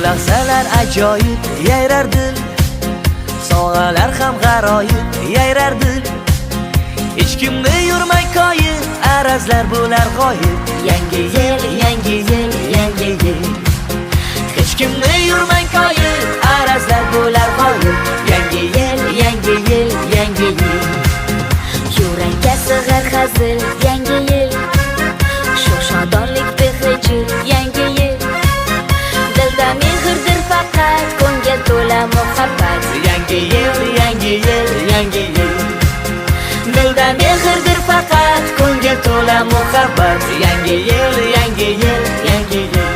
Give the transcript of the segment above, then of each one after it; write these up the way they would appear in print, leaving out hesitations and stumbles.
lahzalar ajoyib yayrar dil, sovg'alar ham g'aroyib yayrar dil. Hech kimni yurmay qoyib, arazlar bo'lar g'oyib. Yangi yil, yangi yil, yangi yil. Hech kimni yurmay qoyib, arazlar bo'lar g'oyib. Yangi yil, yangi yil, yangi yil. Yurakka sig'ar hazil, yangi yil. Sho'xshodonlik behijil, yangi yil. Dilda mehrdir faqat, ko'ngil to'la muhabbat. Yangi yil, yangi yil, yangi yil. Dilda mehrdir faqat, ko'ngil to'la muhabbat. Yangi yil, yangi yil, yangi yil.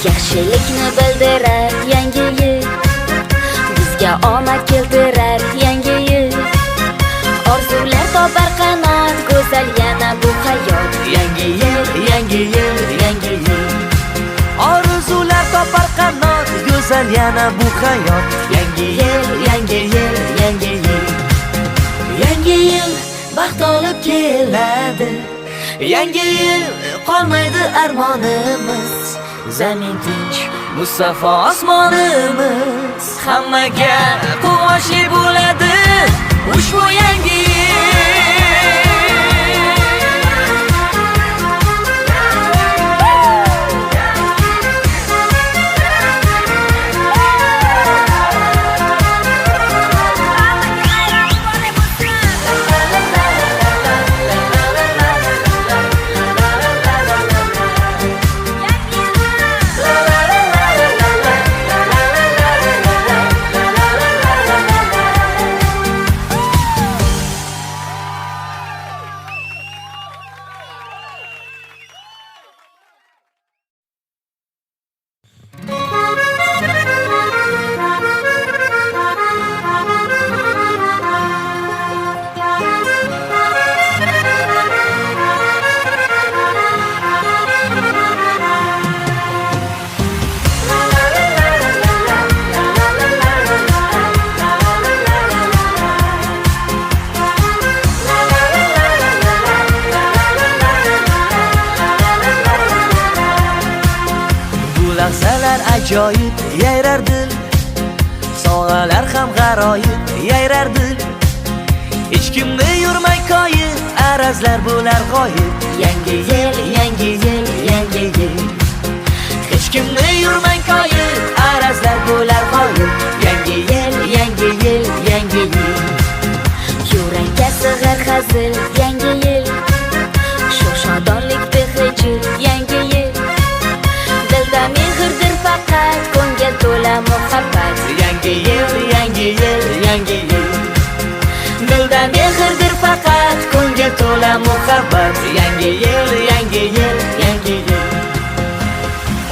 Yaxshilikni bildirar yangi yil, bizga omad keltirar yangi yil. Orzular topar qanot, go'zal yana bu hayot. Yangi yil, yangi yil, yangi yil. Orzular topar qanot, go'zal yana bu hayot. Yangi yil, yangi yil, yangi yil. Yangi yil baxt olib keladi. Yangi yil qolmaydi armonimiz. Zamin tinch, musaffo osmonimiz. Hammaga quvonchli bo'ladi ushbu yangi yil. Lahzalar ajoyib yayrar dil, sovg'alar ham g'aroyib yayrar dil. Hech kimni yurmay qoyib, arazlar bo'lar g'oyib. Yangi yil, yangi yil, yangi yil. Hech kimni yurmay qoyib, arazlar bo'lar g'oyib. Yangi yil, yangi yil, yangi yil. Yurakka sig'ar hazil, yangi yil. Sho'xshodonlik behijil, yangi yil. Dilda mehrdir faqat, ko'ngil to'la muhabbat. Yangi yil, yangi yil, yangi yil. Dilda mehrdir faqat, ko'ngil to'la muhabbat. Yangi yil.